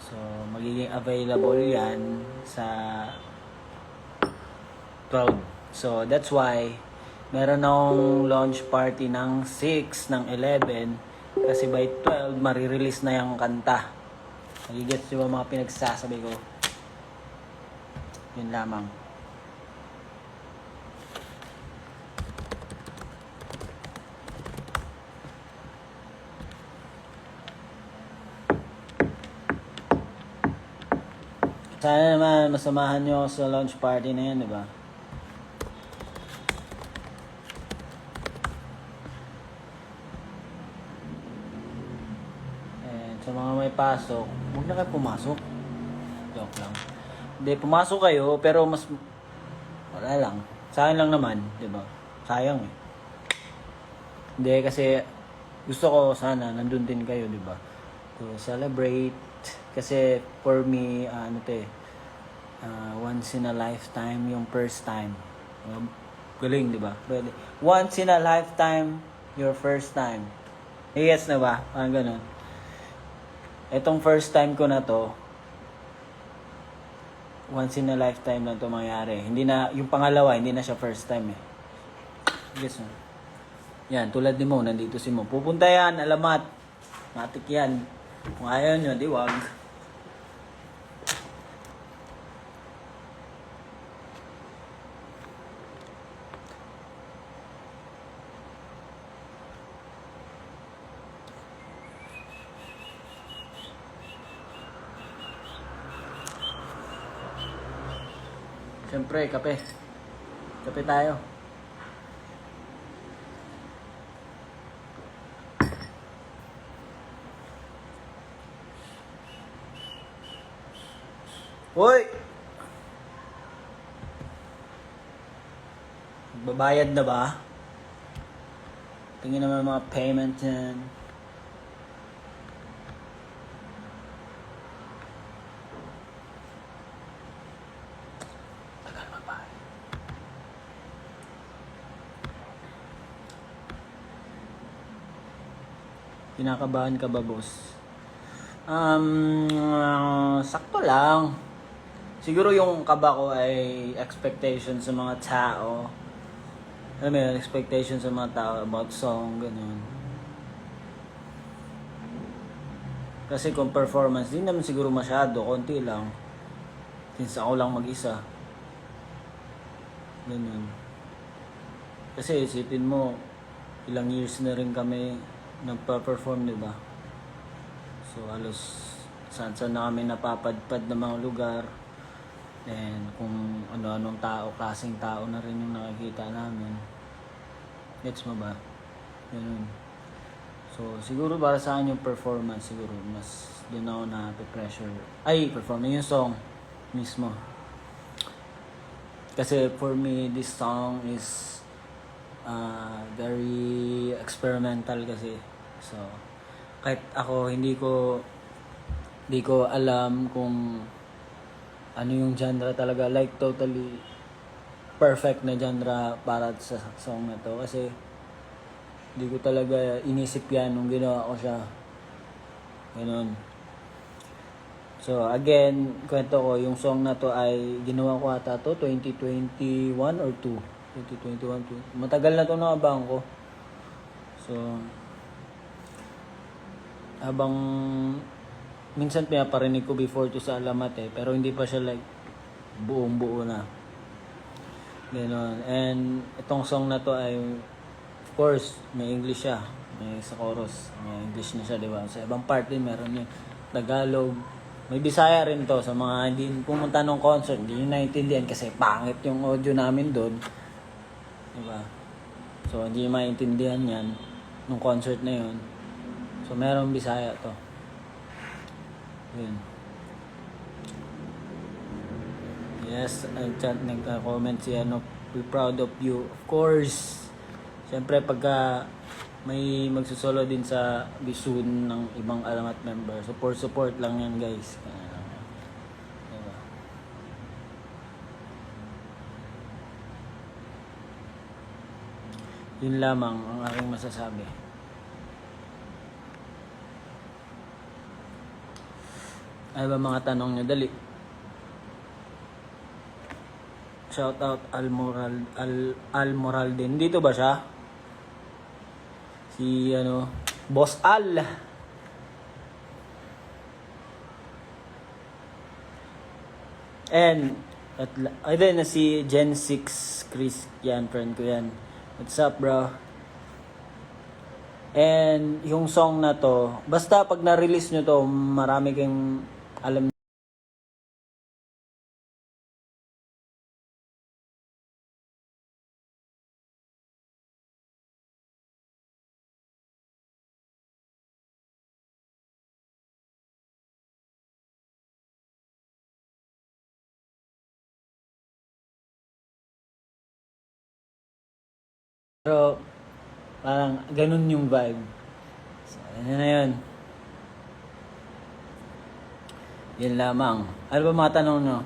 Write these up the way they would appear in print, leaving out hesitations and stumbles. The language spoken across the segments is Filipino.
So, magiging available yan sa 12. So, that's why meron akong launch party ng 6, ng 11. Kasi by 12, marirelease na yung kanta. Magigets yung mga pinagsasabi ko. Yun lamang. Sana naman masamahan nyo ako sa launch party na yan, di ba? And sa mga may pasok, huwag na kayo pumasok. Joke lang. Hindi, pumasok kayo, pero mas... Wala lang. Sayang lang naman, di ba? Sayang eh. Hindi, kasi gusto ko sana nandun din kayo, di ba? To celebrate. Kasi for me, once in a lifetime yung first time. Galing, di ba? Once in a lifetime, your first time. Yes na ba? Parang ganun. Etong first time ko na to, once in a lifetime na to mangyari. Hindi na, yung pangalawa, hindi na siya first time eh. Yes na. Yan, tulad ni Mo, nandito si Mo. Pupunta yan, alamat. Matik yan. Kung ayaw nyo, di wag. Siyempre, kape. Kape tayo. Hoy! Babayad na ba? Tingin naman mga payment yan. Tagal magbayad. Kinakabahan ka ba, boss? Sakto lang. Siguro yung kaba ko ay expectation sa mga tao. Alam mo yun, expectation sa mga tao about song, ganun. Kasi kung performance, di naman siguro masyado, konti lang. Since ako lang mag-isa. Ganun. Kasi isipin mo, ilang years na rin kami nagpa-perform, di ba? So, halos saan-saan na kami napapadpad ng mga lugar. And kung ano-anong tao, klaseng tao na rin yung nakikita namin. Gets mo ba? Ganun. So, siguro para sa akin yung performance, siguro mas doon ako na-pressure. Ay, performance yung song mismo. Kasi for me, this song is very experimental kasi. So, kahit ako hindi ko alam kung ano yung genre talaga, like totally perfect na genre para sa song na to kasi hindi ko talaga inisip yan nung ginawa ko siya. Ganun. So again, kwento ko, yung song na to ay ginawa ko ata to 2021 or 2021. Matagal na to nakabang ko. So habang minsan pinaparinig ko before to sa Alamat eh, pero hindi pa siya like buong buo na. Ganon. And itong song na to ay, of course, may English siya. May sa chorus, may English na siya, di ba? Sa ibang part din meron yung Tagalog. May Bisaya rin to sa mga hindi pumunta ng concert, hindi nyo naiintindihan kasi pangit yung audio namin doon. Di ba? So hindi maintindihan yan nung concert na yun. So meron Bisaya to. Yun. Yes, nagka-comment si we're proud of you. Of course. Siyempre pagka may magsusolo din sa Bisun ng ibang Alamat member. Support lang yan, guys. Diba? Yun lamang ang aking masasabi. Ay ba mga tanong nyo? Dali. Shout out Al Moral din. Dito ba siya? Si Boss Al. And ay din na si Gen 6 Chris yan, friend ko yan. What's up, bro? And yung song na to, basta pag na-release nyo to, marami kayong alam. Pero parang ganun yung vibe. So, ano na yun. Yan lamang. Ano ba mga tanong nyo?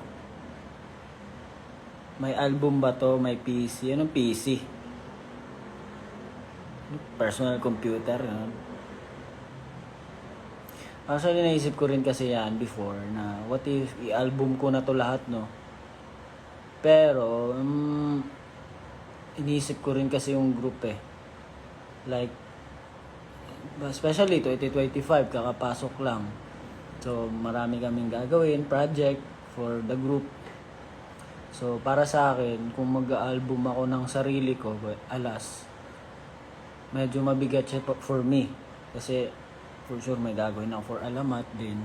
May album ba to? May PC? Anong PC? Personal computer. Yun. Actually, naisip ko rin kasi yan before na what if i-album ko na to lahat, no? Pero, iniisip ko rin kasi yung group eh. Like, especially 2025, kakapasok lang. So, marami kaming gagawin, project for the group. So, para sa akin, kung mag-album ako ng sarili ko, alas, medyo mabigat siya for me. Kasi, for sure, may gagawin ako for Alamat din,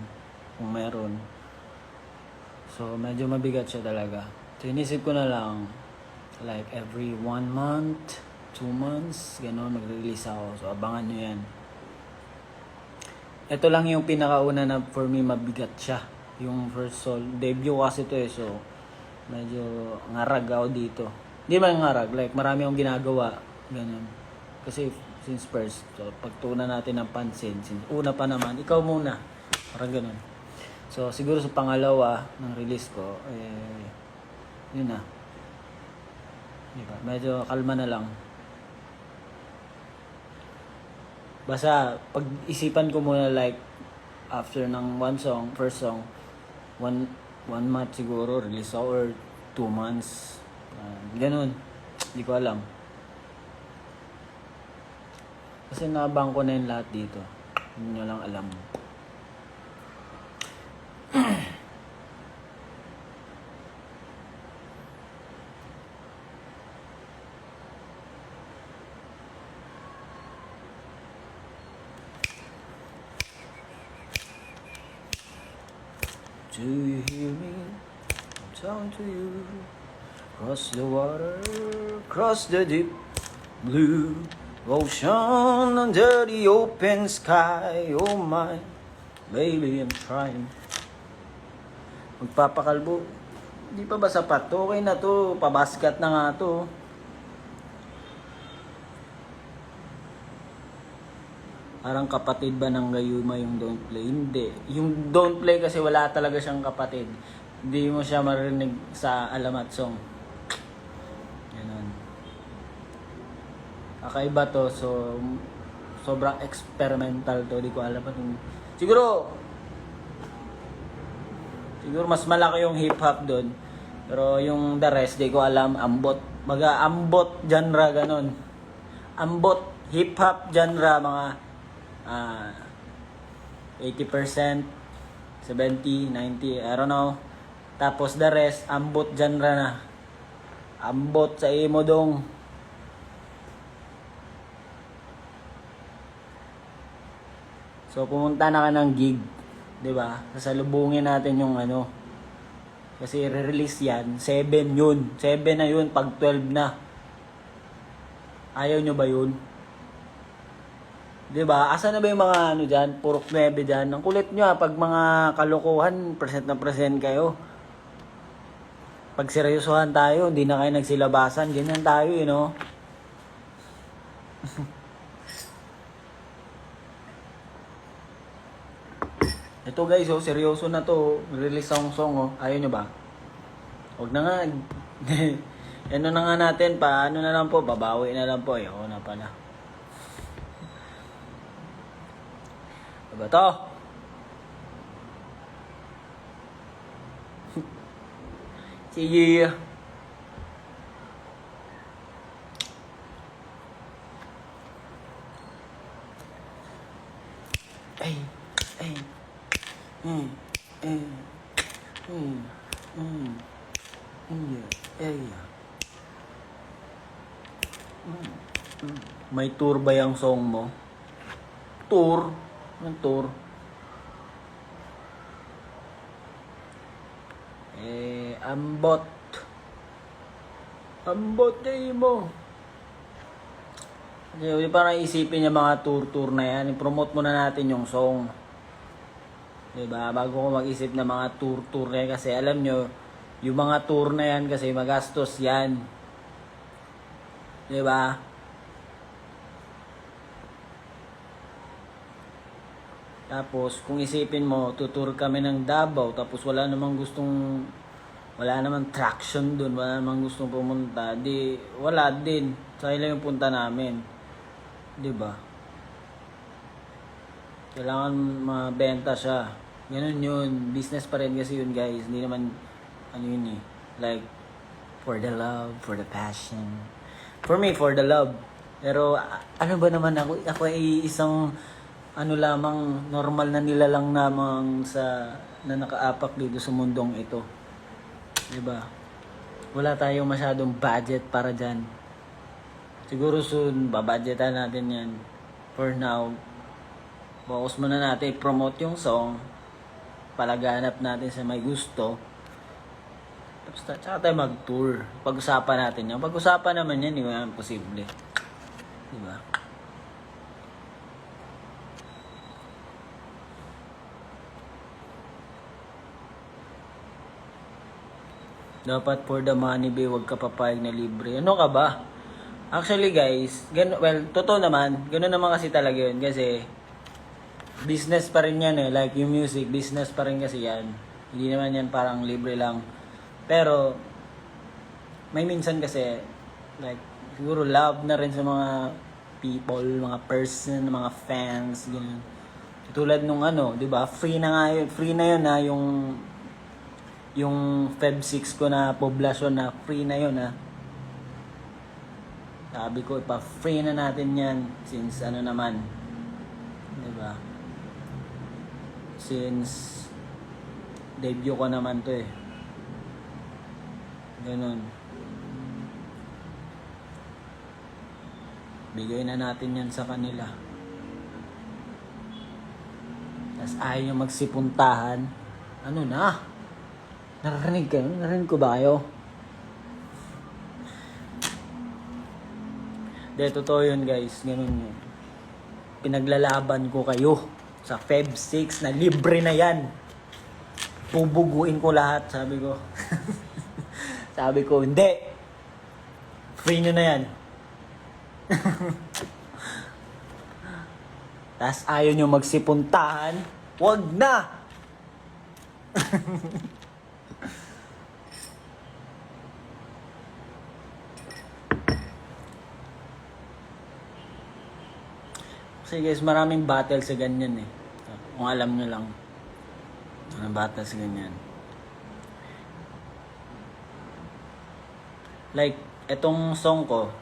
kung meron. So, medyo mabigat siya talaga. So, inisip ko na lang, like every 1 month, 2 months, gano'n, mag-release ako. So, abangan nyo yan. Ito lang yung pinakauna na for me mabigat siya. Yung first debut kasi to eh. So, medyo ngarag ako dito. Hindi man ngarag, like marami akong ginagawa. Ganun. Kasi since first, so pagtunan natin ng pansin. Since una pa naman, ikaw muna. Parang ganun. So, siguro sa pangalawa ng release ko, yun na. Diba? Medyo kalma na lang. Basta, pag-isipan ko muna like, after ng first song, one month siguro, release ako, or 2 months. Ganun. Hindi ko alam. Kasi nabang ko na yung lahat dito. Hindi nyo lang alam. Do you hear me? I'm talking to you. Cross the water, cross the deep blue ocean, under the open sky. Oh my, baby, I'm trying. Magpapakalbo. Di pa ba sapat to? Okay na to. Pabaskat na nga to. Parang kapatid ba ng Gayuma yung Don't Play? Hindi. Yung Don't Play kasi wala talaga siyang kapatid. Hindi mo siya marinig sa Alamat song. Ganun. Kakaiba to. So, sobrang experimental to. Di ko alam pa itong... Siguro mas malaki yung hip-hop doon. Pero yung the rest, di ko alam. Ambot. Baga, ambot genre, ganun. Ambot, hip-hop genre, mga 80%, 70, 90, I don't know. Tapos the rest, ambot genre na. Ambot sa imo dong. So pumunta na ka ng gig, 'di ba? Sasalubungin natin yung kasi re-release yan, 7 yun. 7 na yun pag 12 na. Ayaw nyo ba yun? 'Di ba? Asa na ba yung mga diyan, purok 9 diyan? Ang kulit nyo pag mga kalokohan, present na present kayo. Pag seryosohan tayo, hindi na kayo nagsilabasan, ganyan tayo, Ito guys, seryoso na to. Release song, Ayaw nyo ba? Huwag na nga. Ano na nga natin, paano na lang po, babawi na lang po. Oo na pala. Diba to? Sige. Ay, ay, mm, mm, mm, mm, yeah. May tour ba yung song mo? Tour? Anong tour? Ambot. Ambot day mo. Kasi parang isipin yung mga tour na yan. I-promote muna natin yung song. Diba? Bago ko mag-isip ng mga tour na yan. Kasi alam nyo, yung mga tour na yan kasi magastos yan. Diba? Tapos, kung isipin mo, tutur kami ng Davao, tapos wala namang traction dun, wala namang gustong pumunta, di, wala din. Sayang lang yung punta namin. Diba? Kailangan mabenta siya. Ganun yun. Business pa rin kasi yun, guys. Hindi naman, ano yun eh. Like, for the love, for the passion. For me, for the love. Pero, ano ba naman ako? Ako ay isang, lamang, normal na nilalang lamang na nakaapak dito sa mundong ito. Diba? Wala tayong masyadong budget para dyan. Siguro soon, babudgetan natin yan. For now, focus muna natin i-promote yung song. Palaganap natin sa may gusto. Tapos tsaka tayo mag-tour. Pag-usapan natin yan. Pag-usapan naman yan, hindi naman posible. Diba? Dapat for the money, be, wag ka papayag na libre. Ano ka ba? Actually, guys, totoo naman. Ganoon naman kasi talaga yun. Kasi, business pa rin yan eh. Like, yung music, business pa rin kasi yan. Hindi naman yan parang libre lang. Pero, may minsan kasi, like, siguro love na rin sa mga people, mga person, mga fans, gano'n. Tulad nung di ba? Free na yun na yung Feb 6 ko na poblasyon na free na yun ha. Sabi ko, ipa-free na natin yan since naman. Diba? Since debut ko naman to eh. Ganun. Bigay na natin yan sa kanila. Tapos ayaw nyo magsipuntahan. Ano na? Narinig kayo? Narinig ko ba kayo? De, totoo yun guys. Ganun yun. Pinaglalaban ko kayo sa Feb 6 na libre na yan. Pubuguin ko lahat, sabi ko. Sabi ko, hindi. Free nyo na yan. Tas ayaw nyo magsipuntahan, wag na! Kasi guys, maraming battle sa ganyan eh. Kung alam nyo lang. Maraming battle sa ganyan. Like, etong song ko,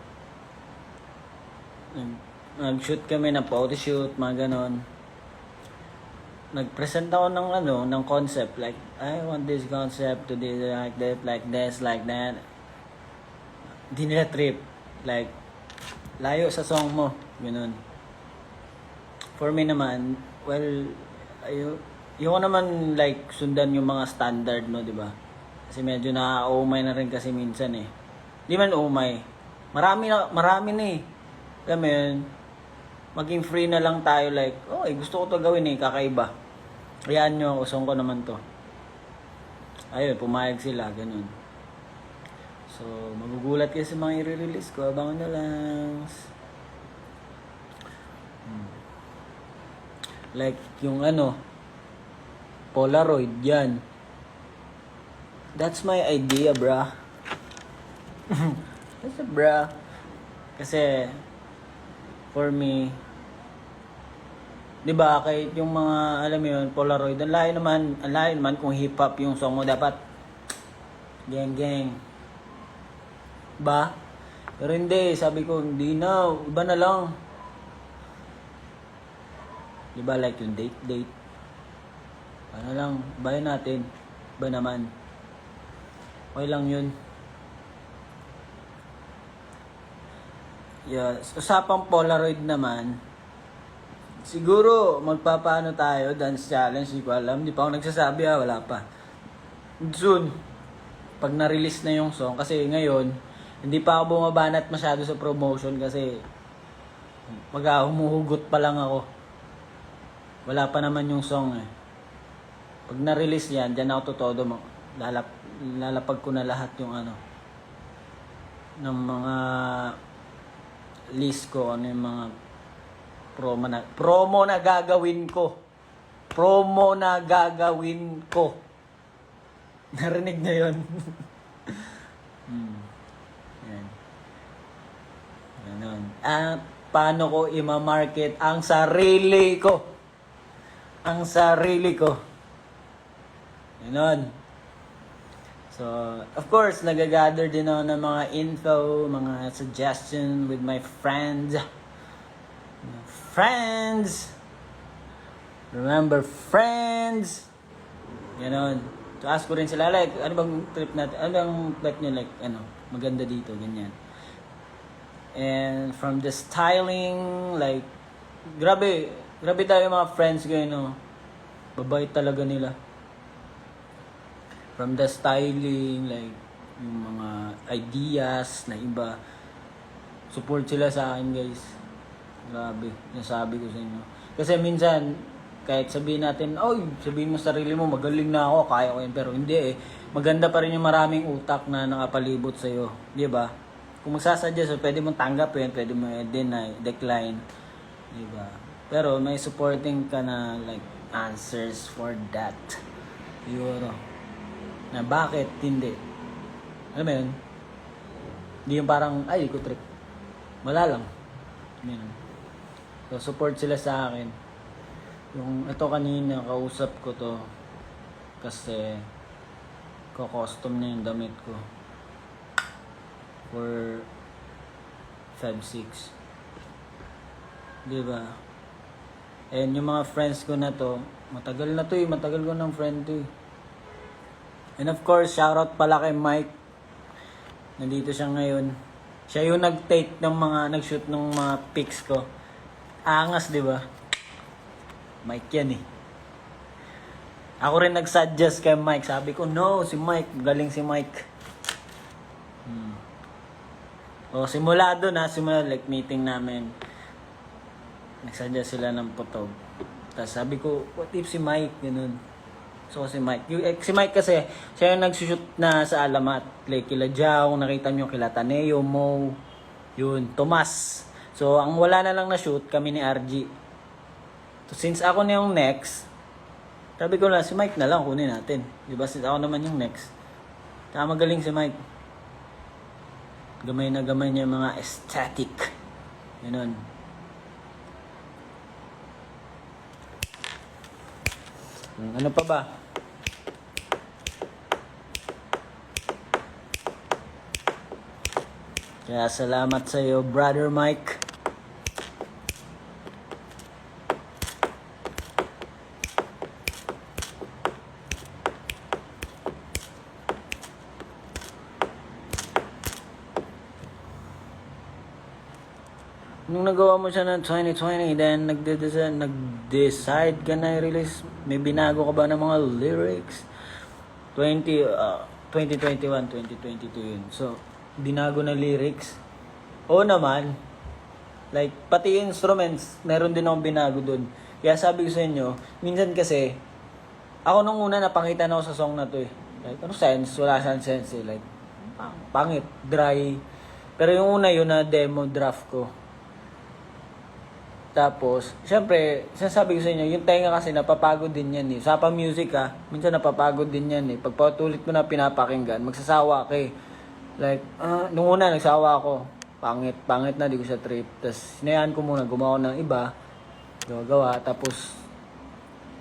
nag-shoot kami ng photoshoot, mga ganon. Nag-present ako ng concept. Like, I want this concept to be like that, like this, like that. Hindi nila trip. Like, layo sa song mo. Ganon. For me naman, well, ayoko naman like sundan yung mga standard, no, di ba? Kasi medyo na-umay na rin kasi minsan eh. Di man umay. Marami na eh. Alam mo yun, maging free na lang tayo like, gusto ko to gawin eh, kakaiba. Hayaan nyo, usong ko naman to. Ayun, pumayag sila, ganun. So, magugulat kayo sa mga i-release ko, abangan nyo lang. Like, yung Polaroid, yan. That's my idea, brah. That's a brah. Kasi, for me, di ba, kahit yung mga, alam mo yun, Polaroid, ang layo naman kung hip-hop yung song mo, dapat Gang, gang. Ba? Pero hindi, sabi ko, hindi na, iba na lang. Diba like yung date? Ano lang, bayan natin. Iba naman. Okay lang yun. Yes. Usapang Polaroid naman. Siguro, magpapaano tayo, dance challenge, hindi ko alam. Hindi pa ako nagsasabi wala pa. Soon, pag na-release na yung song, kasi ngayon, hindi pa ako bumabanat masyado sa promotion kasi humuhugot pa lang ako. Wala pa naman yung song eh. Pag na-release yan, dyan ako todo lalapag ko na lahat yung ng mga list ko, ano yung mga promo na gagawin ko. Narinig na yun. Yan. Ganun. Paano ko i-market ang sarili ko? Ganun. So, of course, nagagather din ako ng mga info, mga suggestion with my friends. Remember, friends! Ganon. So, ask ko rin sila, like, ano bang trip natin? Ano bang bet nyo, like, maganda dito, ganyan. And from the styling, like, grabe tayo mga friends ko, Babait talaga nila. From the styling, like, yung mga ideas na iba. Support sila sa akin, guys. Grabe, nasabi ko sa inyo. Kasi minsan, kahit sabihin natin, sabihin mo sa sarili mo, magaling na ako, kaya ko yan. Pero hindi eh. Maganda pa rin yung maraming utak na nakapalibot sa'yo. Di ba? Kung magsasuggest, pwede mong tanggap yun, pwede mo deny, decline. Di ba? Pero may supporting ka na like answers for that. Yun. Na bakit hindi? Alam mo yun? Hindi yung parang, ko trip. Wala lang. Yun. So, support sila sa akin. Yung ito kanina, kausap ko to. Kasi, ko-custom na yung damit ko. For 5-6. Diba? And yung mga friends ko na to, matagal ko ng friend to eh. And of course, shoutout pala kay Mike. Nandito siya ngayon. Siya yung nag-shoot ng mga pics ko. Angas, di ba? Mike yan eh. Ako rin nag-suggest kay Mike. Sabi ko, no, si Mike. Galing si Mike. O, simula like meeting namin. Nag-suggest sila ng photo. Tapos sabi ko, what if si Mike? Ganun. So, si Mike. Si Mike kasi, siya yung nagsushoot na sa Alamat. Like, kila Jao, nakita nyo, kila Taneo, Mo, yun, Tomas. So, ang wala na lang na shoot, kami ni RG. So, since ako na yung next, sabi ko na, si Mike na lang kunin natin. Diba? Since ako naman yung next. Kaya magaling si Mike. Gamay na gamay niya mga aesthetic. Ganun. Ano pa ba? Kaya salamat sa iyo, Brother Mike. Nung nagawa mo siya ng 2020, then nag-decide ka na i-release, may binago ka ba ng mga lyrics? 2021, 2022 yun. So, binago na lyrics. Oo naman. Like, pati instruments, meron din akong binago dun. Kaya sabi ko sa inyo, minsan kasi, ako nung una napangita na ako sa song na to eh. Like, ano sense? Wala siyang sense eh. Like, pangit, dry. Pero yung una yun na demo draft ko. Tapos, syempre, sinasabi ko sa inyo, yung tenga kasi napapagod din yan eh. Sa music minsan napapagod din yan eh. Pag pautulit mo na pinapakinggan, magsasawa ka eh. Like, nung una, nagsawa ako. Pangit na, di ko siya trip. Tapos, sinayaan ko muna, gumawa ng iba. Gawa. Tapos,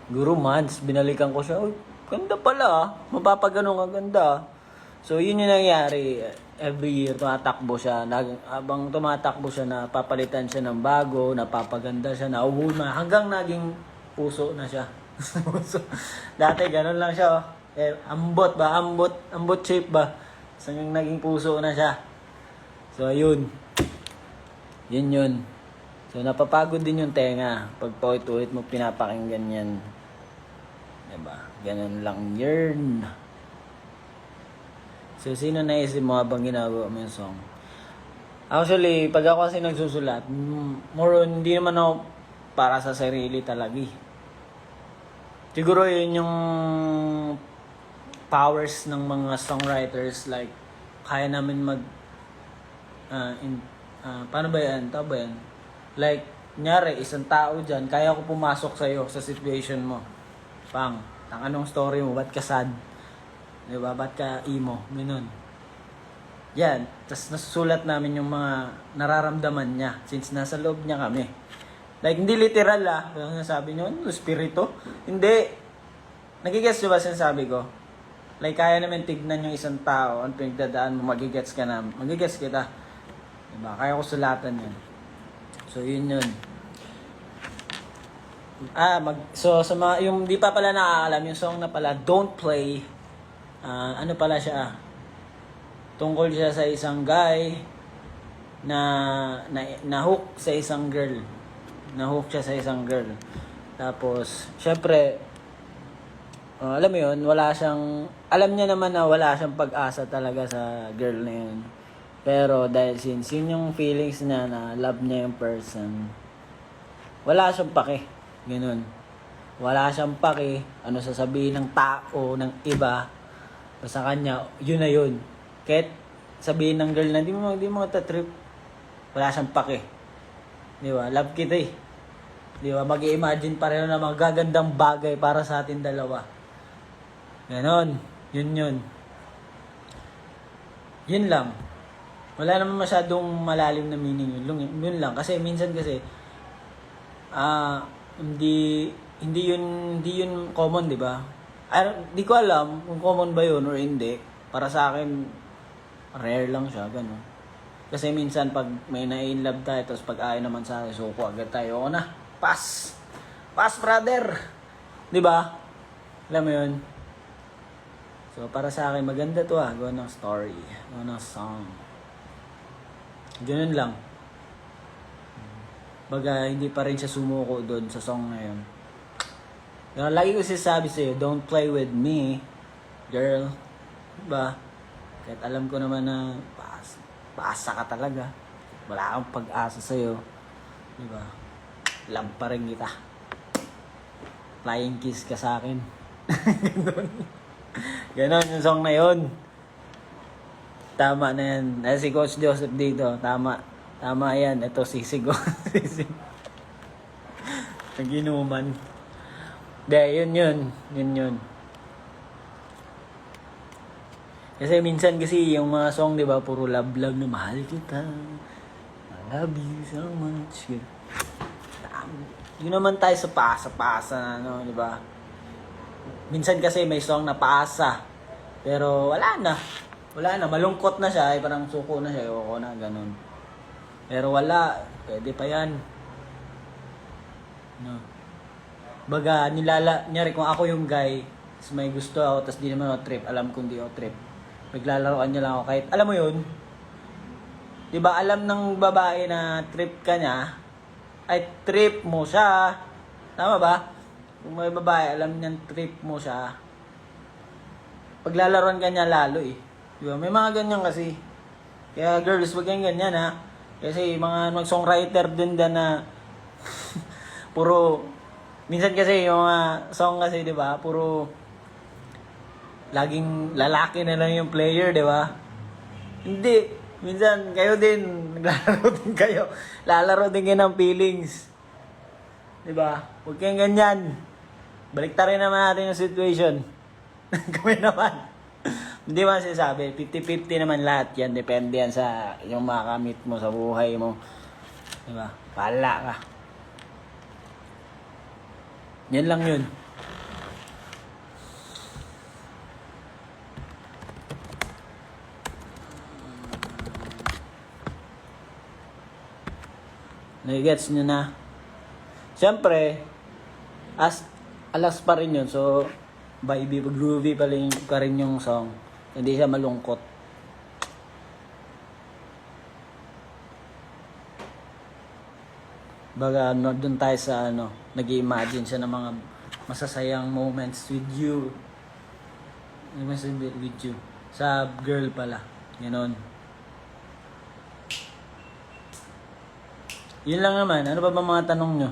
guru months, binalikan ko siya. Uy, ganda pala Mapapagano ka, ganda So, yun yung nangyari. Every year, tumatakbo siya. Habang tumatakbo siya, napapalitan siya ng bago, napapaganda siya, nauhuna, hanggang naging puso na siya. So, dati, ganun lang siya. Oh. Ambot ba? Ambot shape ba? Hanggang naging puso na siya. So, ayun. Yun. So, napapagod din yung tenga. Pag paulit-ulit mo pinapakinggan yan. Diba? Ganun lang yun. So, sino naisip mo habang ginagawa mo yung song? Actually, pag ako kasi nagsusulat, more on, hindi naman ako para sa sarili talaga eh. Siguro yun yung powers ng mga songwriters, like, kaya namin paano ba yan? Tao ba yan? Like, kunyari, isang tao dyan, kaya ko pumasok sa'yo sa situation mo. Anong story mo? Ba't ka sad? Diba? Ba't ka emo? Ganun. Yan. Tapos nasusulat namin yung mga nararamdaman niya since nasa loob niya kami. Like, hindi literal Yung sinasabi niyo, spirito? Hindi. Nagigets niyo ba sinasabi ko? Like, kaya namin tignan yung isang tao, ang pinagdadaan mo, magigets ka na. Magigets kita. Diba? Kaya ko sulatan yun. So, yun. So, sa mga, yung di pa pala nakakalam, yung song na pala, Don't Play, ano pala siya, tungkol siya sa isang guy na hook sa isang girl. Na-hook siya sa isang girl. Tapos, syempre, alam mo yun, alam niya naman na wala siyang pag-asa talaga sa girl na yun. Pero dahil since yun yung feelings niya na love niya yung person, wala siyang pake. Ganun. Wala siyang pake. Ano sasabihin ng tao, ng iba, sa kanya, yun na yun. Kahit sabihin ng girl na, di mo tatrip, wala siyang pake. Di ba? Love kita eh. Di ba? Mag-i-imagine pareho na magagandang bagay para sa atin dalawa. Ganon. Yun. Yun lang. Wala naman masyadong malalim na meaning yun. Yun lang. Kasi minsan kasi, hindi yun common, di ba? Di ko alam kung common ba yun or hindi. Para sa akin, rare lang siya, gano'n. Kasi minsan pag may na-inlove tayo, tapos pag ayaw naman sa akin, suko agad tayo, na, pass, brother. Di ba? Alam mo yun? So, para sa akin, maganda to gawa ng story, gawa ng song. Ganun lang. Baga, hindi pa rin siya sumuko doon sa song na yun. Lagi ko sinasabi sa'yo, don't play with me, girl. Diba? Kahit alam ko naman na paasa ka talaga. Wala kang pag-asa sa'yo. Diba? Love pa rin kita. Flying kiss ka sa akin. Ganon yung song na yun. Tama na yan. Si Coach Joseph dito. Tama yan. Ito sisig ko. Sisig. Naginuman. Yun. Kasi minsan yung mga song, di ba, puro love na mahal kita. I love you so much. Yun naman tayo sa paasa na, di ba? Minsan kasi may song na paasa. Pero wala na. Malungkot na siya. Ay, parang suko na siya. Ayoko na, ganun. Pero wala. Pwede pa yan. No. Baga, nyari kung ako yung guy, tapos may gusto ako, tapos di naman ako trip, alam kong di ako trip. Maglalaroan niya lang ako kahit, alam mo yun, di ba alam ng babae na trip ka niya, ay trip mo siya. Tama ba? Kung may babae, alam niyang trip mo siya, paglalaroan ka niya lalo eh. Di ba? May mga ganyan kasi. Kaya girls, wag kayong ganyan ha. Kasi mga mag-songwriter din na puro, minsan kasi yung mga song kasi, di ba, puro laging lalaki na lang yung player, di ba? Hindi. Minsan, kayo din, naglalaro din kayo. Lalaro din kayo ng feelings. Di ba? Huwag kayong ganyan. Baliktarin naman natin yung situation. Kami naman. Hindi man sinasabi, 50-50 naman lahat yan. Depende yan sa yung makamit mo sa buhay mo. Di ba? Pala ka. Yan lang yun. Nagigets nyo na. Siyempre, alas pa rin yun. So, vibey, groovy pa rin yung song. Hindi siya malungkot. Baga, doon tayo sa nag-i-imagine siya ng mga masasayang moments with you. With you. Sa girl pala. Ganon. Yun lang naman. Ano pa ba mga tanong nyo?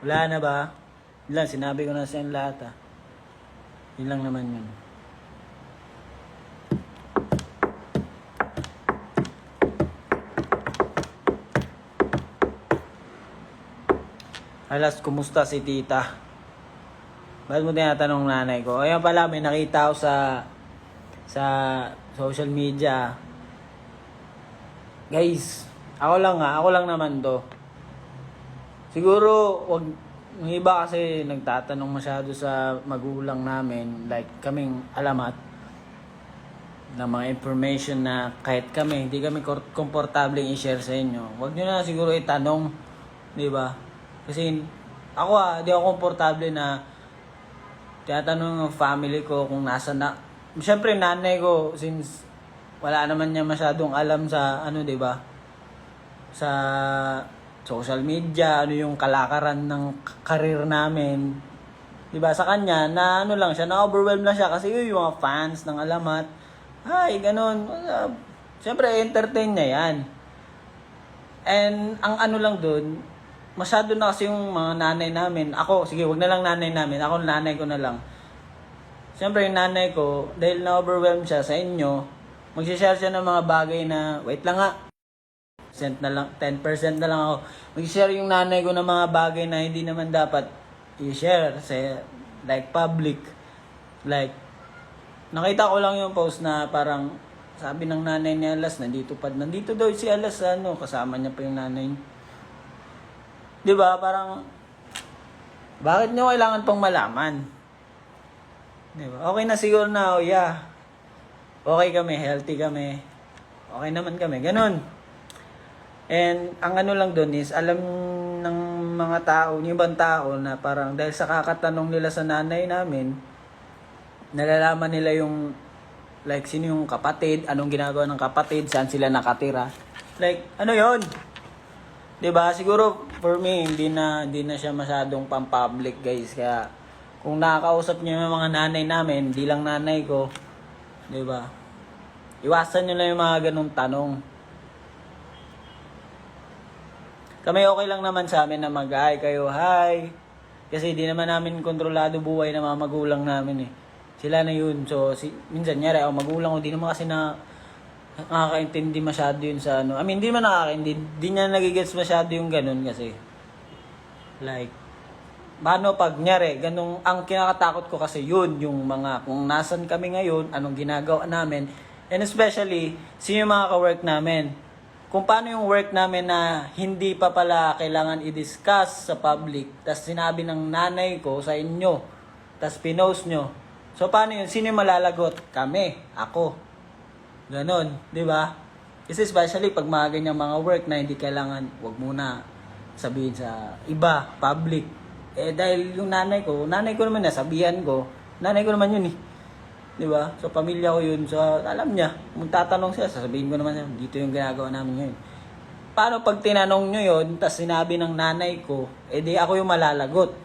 Wala na ba? Yun lang, sinabi ko na sa inyo lahat Yun lang naman yun. Alas, kumusta si tita? Bakit mo tinatanong nanay ko? Ayun pala, may nakita ako sa social media. Guys, ako lang naman to. Siguro, yung iba kasi nagtatanong masyado sa magulang namin, like kaming alamat, ng mga information na kahit kami, hindi kami komportable i-share sa inyo. Huwag nyo na siguro itanong, di ba? Kasi ako di ako komportable na tinatanong ng family ko kung nasa na. Siyempre, nanay ko, since wala naman niya masyadong alam sa, di ba? Sa social media, yung kalakaran ng career namin. Diba, sa kanya, na lang siya, na-overwhelm lang siya kasi yung mga fans ng alamat, ay, ganun. Siyempre, entertain niya yan. And, ang lang dun, masyado na kasi yung mga nanay namin. Ako, sige, wag na lang nanay namin. Ako, nanay ko na lang. Siyempre, yung nanay ko, dahil na-overwhelm siya sa inyo, magsishare siya ng mga bagay na, wait lang nga, 10% na lang ako. Mag-share yung nanay ko ng mga bagay na hindi naman dapat i-share sa like public. Like, nakita ko lang yung post na parang sabi ng nanay ni Alas, nandito daw si Alas, kasama niya pa yung nanay. Di ba? Parang, bakit nyo kailangan pang malaman? Di ba? Okay na siguro na, okay kami, healthy kami. Okay naman kami, ganun. And ang lang doon is, alam ng mga tao, yung ibang tao na parang dahil sa kakatanong nila sa nanay namin, nalalaman nila yung like sino yung kapatid, anong ginagawa ng kapatid, saan sila nakatira. Like, yon? 'Di ba? Siguro for me hindi na siya masyadong pang-public, guys. Kaya kung nakakausap niyo yung mga nanay namin, hindi lang nanay ko, 'di ba? Iwasan niyo lang yung mga ganung tanong. Kami okay lang naman sa amin na mag-hi kayo, hi. Kasi di naman namin kontrolado buhay ng mga magulang namin Sila na yun. So, minsan nyari, magulang ko, di naman kasi nakakaintindi masyado yun sa I mean, di naman nakakaintindi. Di niya nagigets masyado yung ganun kasi. Like, paano pag nyari, ganun, ang kinakatakot ko kasi yun, yung mga, kung nasan kami ngayon, anong ginagawa namin, and especially, sino yung mga ka-work namin. Kung paano yung work namin na hindi pa pala kailangan i-discuss sa public, tas sinabi ng nanay ko sa inyo, tas pinost nyo. So, paano yun? Sino yung malalagot? Kami. Ako. Ganon. Di ba? Kasi especially pag mga ganyang mga work na hindi kailangan, wag muna sabihin sa iba, public. Dahil yung nanay ko naman nasabihan ko. Nanay ko naman yun Di ba? So, pamilya ko yun. So, alam niya. Kung tatanong siya, sasabihin ko naman siya, dito yung ginagawa namin ngayon. Paano pag tinanong nyo yun, tas sinabi ng nanay ko, di ako yung malalagot.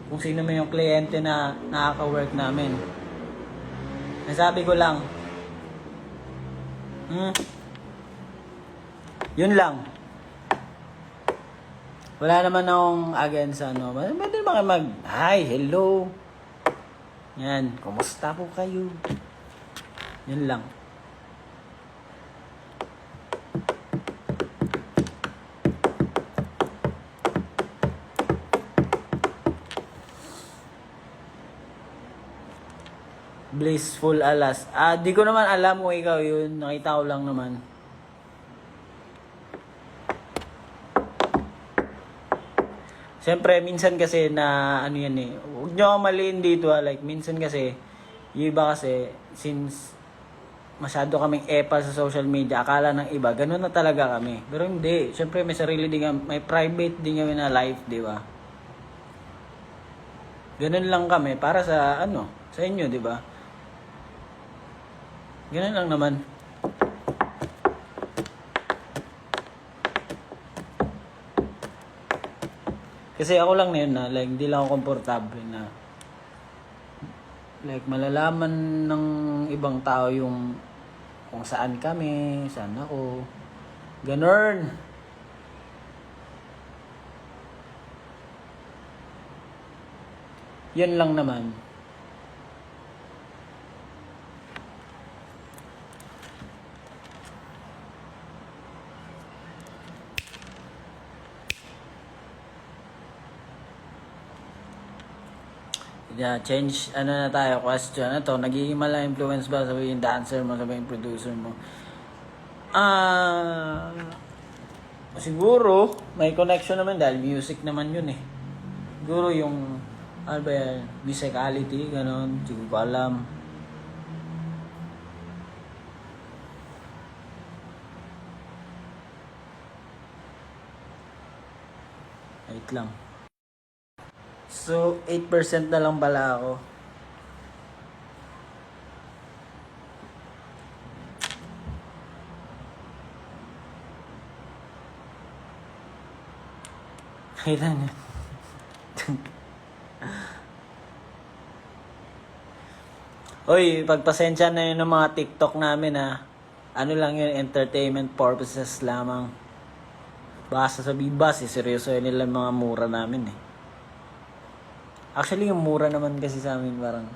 Kung sino man yung kliyente na nakaka-work namin. Nasabi ko lang, yun lang. Wala naman akong against Pwede ba kayo hi, hello. Yan, kumusta po kayo? Yan lang. Blissful Alas. Di ko naman alam kung ikaw yun. Nakita ko lang naman. Siyempre, minsan kasi na, ano yan eh. Huwag nyo akong maliin dito Like, minsan kasi, yung iba kasi, since masyado kaming epal sa social media, akala ng iba, ganun na talaga kami. Pero hindi. Siyempre, may sarili din kami, may private din kami na life, di ba? Ganun lang kami para sa, sa inyo, di ba? Ganun lang naman. Kasi ako lang na yun na, like, hindi lang ako komportable na, like, malalaman ng ibang tao yung kung saan kami, saan ako. Ganun. Yan lang naman. Yeah, change, na tayo, question. Nagiging mala-influence ba sabihin dancer mo, sabihin producer mo? Siguro, may connection naman dahil music naman yun eh. Siguro yung, ano ba yan, musicality, gano'n, hindi ko alam. Wait lang. So, 8% na lang pala ako. Kailan yun? Oy, pagpasensya na yun ng mga TikTok namin ha. Ano lang yun, entertainment purposes lamang. Baka sasabihin ba, seryoso yun nila mga mura namin eh. Actually, yung mura naman kasi sa amin parang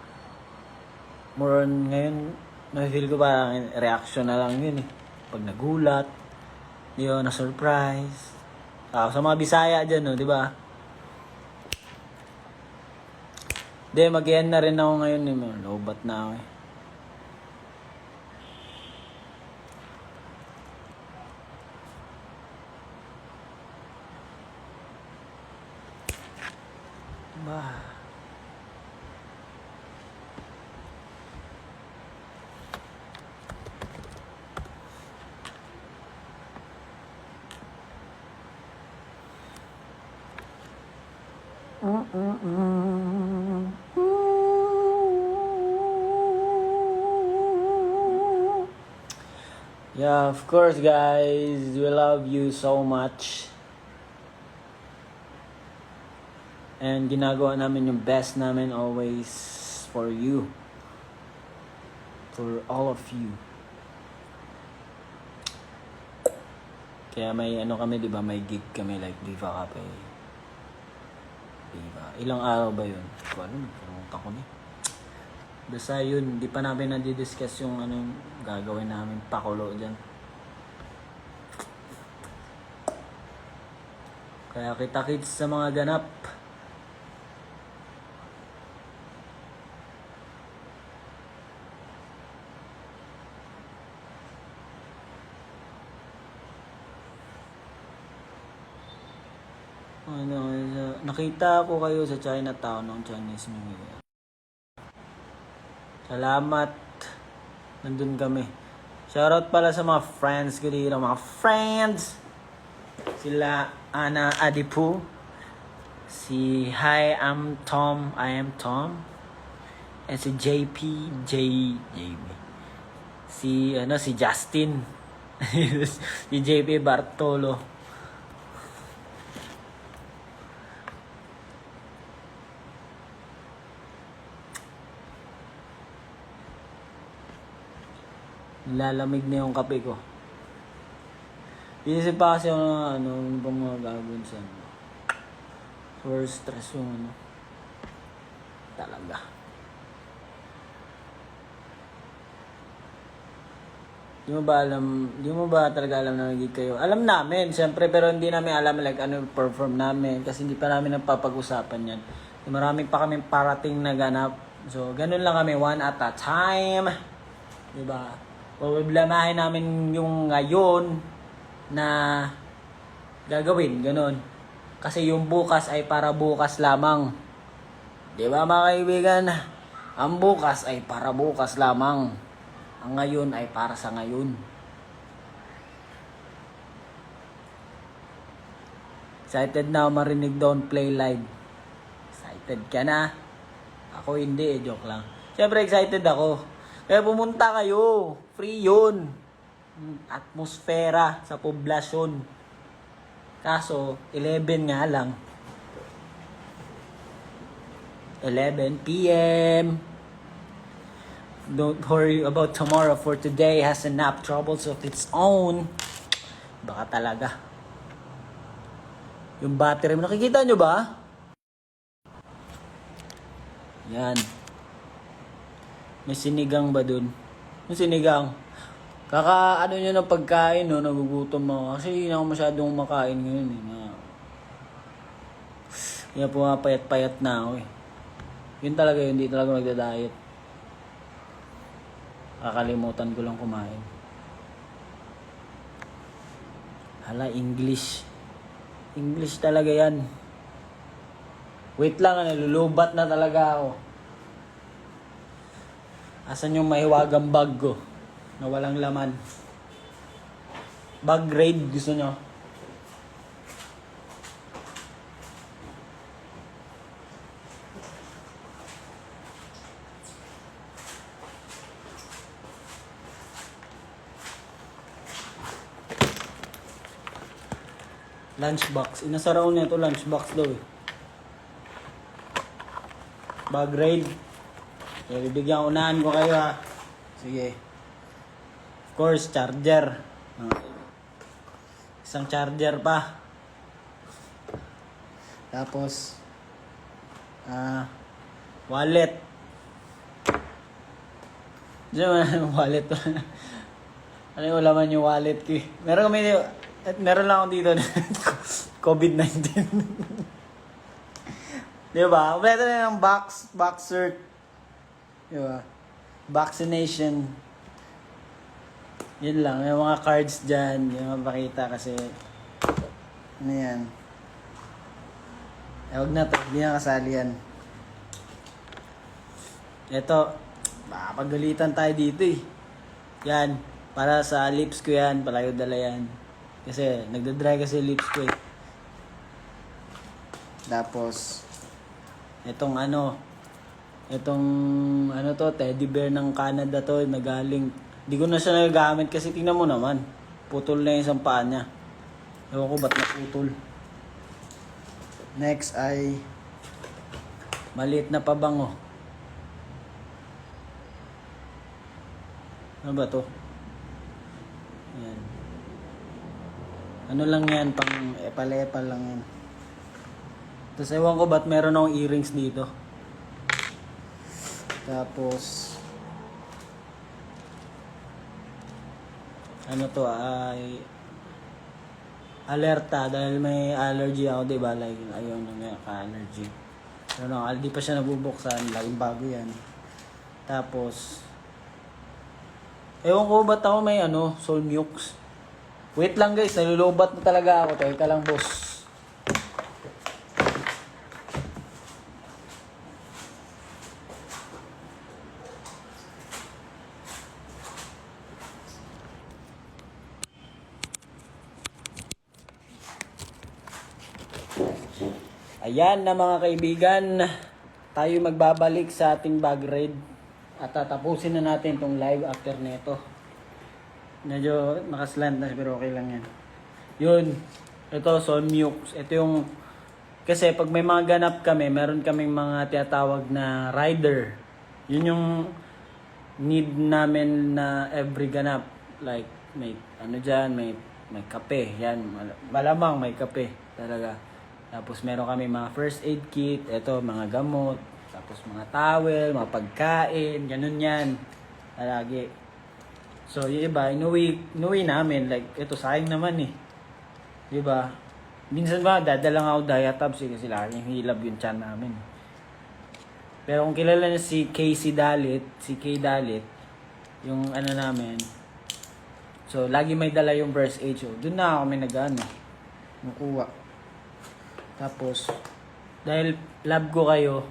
more on ngayon, na-feel ko parang reaction na lang yun eh. Pag nagulat, yun, na-surprise. Sa mga Bisaya dyan, no, di ba? Di, mag-end na rin ako ngayon eh. Lobat na ako eh. Bah. Yeah, of course guys, we love you so much. And ginagawa namin yung best namin always for you. For all of you. Kaya may kami, di ba? May gig kami like Viva Cafe. Viva. Ilang araw ba yun? Kung ano, nagpunta ko na. Basta yun, di pa namin nadidiscuss yung gagawin namin pakulo dyan. Kaya kita-kits sa mga ganap. Nakita ko kayo sa Chinatown ng Chinese New Year. Salamat. Nandun kami. Shoutout pala sa mga friends ko dito. Mga friends! Sila Ana Adipu. Si Hi, I'm Tom. I am Tom. And si JP. JB. Si Justin. Si JP Bartolo. Lalamig na yung kape ko. Iisip pa kasi ako ano bang mga gagawin sa for stress yung talaga. Di mo ba talaga alam na nagig kayo? Alam namin, siyempre, pero hindi namin alam like ano perform namin kasi hindi pa namin napapag-usapan yan. Marami pa kaming parating na ganap So, ganun lang kami, one at a time. Diba? Problemahin namin yung ngayon na gagawin, ganun. Kasi yung bukas ay para bukas lamang. Diba mga kaibigan? Ang bukas ay para bukas lamang. Ang ngayon ay para sa ngayon. Excited na marinig Don't Play Live. Excited ka na? Ako hindi, joke lang. Siyempre excited ako. Kaya pumunta kayo. Free yun. Atmosfera sa poblasyon. Kaso, 11 nga lang. 11 p.m. Don't worry about tomorrow, for today has enough troubles of its own. Baka talaga. Yung battery mo, nakikita nyo ba? Yan. May sinigang ba dun? May sinigang. Ano nyo ng pagkain, no? Nagugutom ako. Kasi hindi na ako masyadong makain ngayon. Kaya pumapayat-payat na ako eh. Yun talaga yun, hindi talaga magda-diet. Kakalimutan ko lang kumain. Hala, English. English talaga yan. Wait lang, nalulubat na talaga ako. Asan yung mahiwagang bag ko? Na walang laman. Bag raid, gusto nyo? Lunchbox. Inasaraw niya ito, lunchbox daw eh. Bag raid. Kaya bibigyan unahan ko kayo ha. Sige. Of course, charger. Isang charger pa. Tapos, wallet. Diyan mo wallet. Ano yung laman yung wallet ko eh. Meron lang ako dito COVID-19. Di ba? Kompleto na ng box cert. Di ba? Vaccination. Yun lang. Yung mga cards dyan. Yung mapakita kasi ano yan. Huwag na to. Hindi na kasali yan. Ito. Baka pagalitan tayo dito eh. Yan. Para sa lips ko yan. Palayo dala yan. Kasi nagda-dry kasi lips ko eh. Tapos itong to, teddy bear ng Canada to, nagaling. Di ko na siya nagagamit kasi tingnan mo naman. Putol na yung isang paa niya. Ewan ko ba't naputol. Next ay maliit na pabango. Ano ba to? Yan. Ano lang yan, pang epal-epal lang yan. Tapos ewan ko ba't meron akong earrings dito. Tapos ano to ay alerta dahil may allergy ako, diba? Like ayun na ka-allergy. Pero di pa siya nabubuksan, laging bago yan. Tapos ewan ko ba't ako may Solmux. Wait lang guys, nalulubat na talaga ako. Teka lang boss. Ayan na mga kaibigan. Tayo magbabalik sa ating bag raid. At tatapusin na natin itong live after nito. Medyo nakaslant na pero okay lang yan. Yun. Ito, Solmux. Ito yung kasi pag may mga ganap kami, meron kaming mga tinatawag na rider. Yun yung need namin na every ganap. Like, may dyan, may kape. Yan, malamang may kape talaga. Tapos meron kami mga first aid kit. Ito, mga gamot. Tapos mga towel, mga pagkain. Ganun yan. Lagi. So, yung iba, inuwi namin. Like, ito, sayang naman eh. Diba? Minsan ba, dadalang ako diatabs eh, kasi laging hilab yung tiyan namin. Pero kung kilala niyo si Casey Dalit, si Kay Dalit, yung ano namin, so lagi may dala yung first aid. So doon na kami nag-ano, nakuha. Tapos, dahil love ko kayo,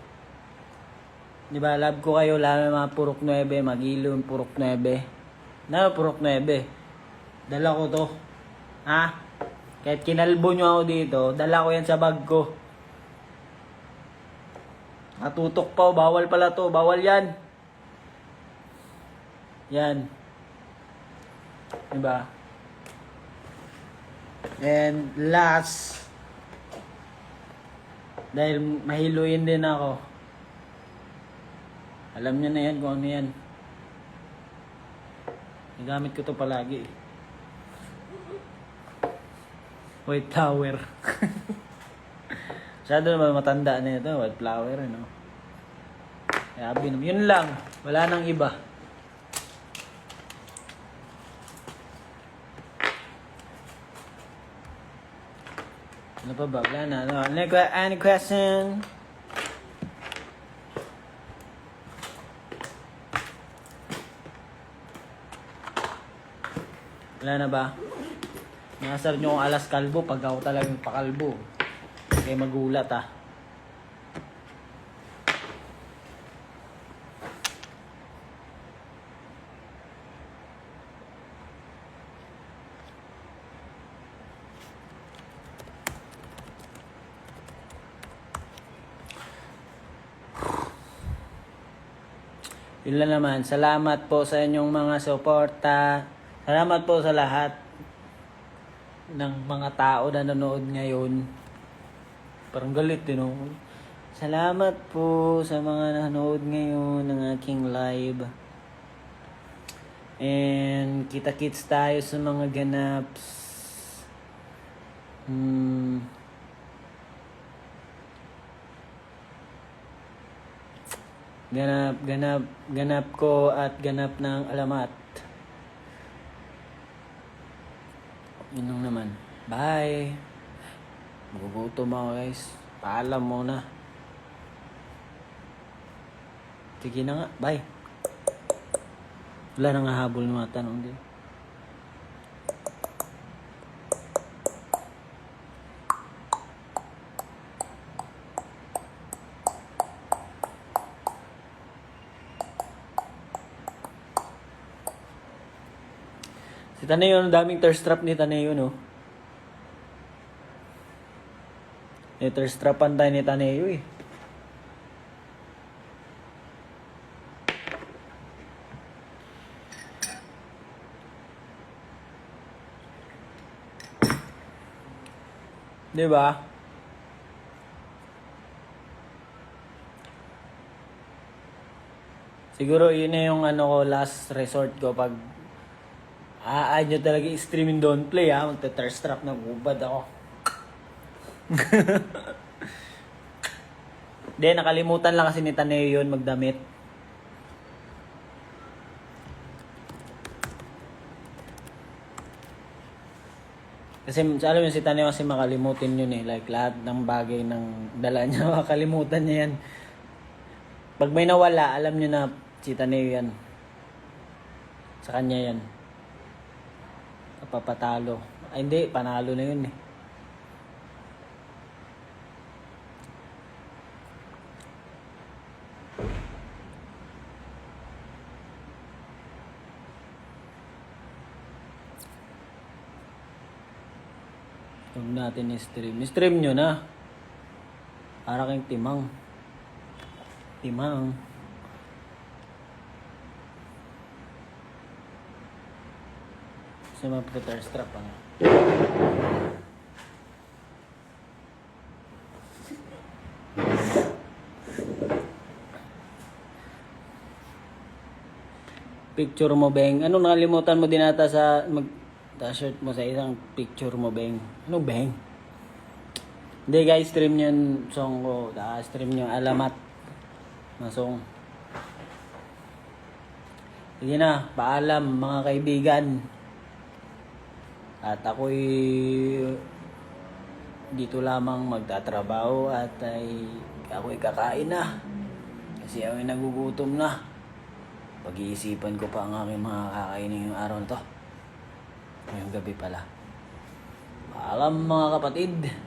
di ba, love ko kayo, lalo mga purok 9, Magilo yung purok 9. Na purok 9. Dala ko to. Ha? Kahit kinalbo nyo ako dito, dala ko yan sa bag ko. Natutok pa, bawal pala to, bawal yan. Yan. Diba? And last, dahil mahiluin din ako, alam niyo na yan kung ano yan. Nagamit ko to palagi. White flower. Masyado naman matanda na ito, white flower, no? Kaya binom. Yun lang, wala nang iba. Ano pa ba? Wala na. No? Any question? Wala na ba? Nasar nyo kung alas kalbo pag ako talagang pakalbo. Kaya magulat ah. Yun lang naman. Salamat po sa inyong mga suporta. Salamat po sa lahat ng mga tao na nanonood ngayon. Parang galit din, no? Salamat po sa mga nanonood ngayon ng aking live. And kita-kits tayo sa mga ganaps. Ganap ko at ganap ng alamat. Yun lang naman. Bye. Magugutom ako guys. Paalam muna. Sige na nga. Bye. Wala nang hahabol ng mga tanong din. Si Taneo, ang daming thirst trap ni Taneo, no? May thirst trapan tayo ni Taneo, eh. Diba? Siguro yun na yung ano ko, last resort ko pag nyo talaga i-streaming don't play ha. Magta-thirst trap na gubad ako. Hindi, nakalimutan lang kasi ni Taneo yun magdamit. Kasi alam mo si Taneo kasi makalimutin yun eh. Like lahat ng bagay ng dala niya, makalimutan niya yan. Pag may nawala, alam niyo na si Taneo yan. Sa kanya yan. Papatalo. Ay hindi, panalo na yun eh. Huwag natin i-stream. I-stream nyo na. Para kayong timang. Timang. Kasi mag-thirst trap ano. Picture mo, Beng. Anong nakalimutan mo din ata sa shirt mo sa isang picture mo, Beng? Anong Beng? Hindi guys, stream nyo yung song ko. Stream nyo alamat na song. Sige na, paalam mga kaibigan. At ako'y dito lamang magtatrabaho at ako'y kakain na. Kasi ako ay nagugutom na. Pag-iisipan ko pa ang aking mga kakainin ngayong araw na to. Ngayong gabi pala. Paalam mga kapatid.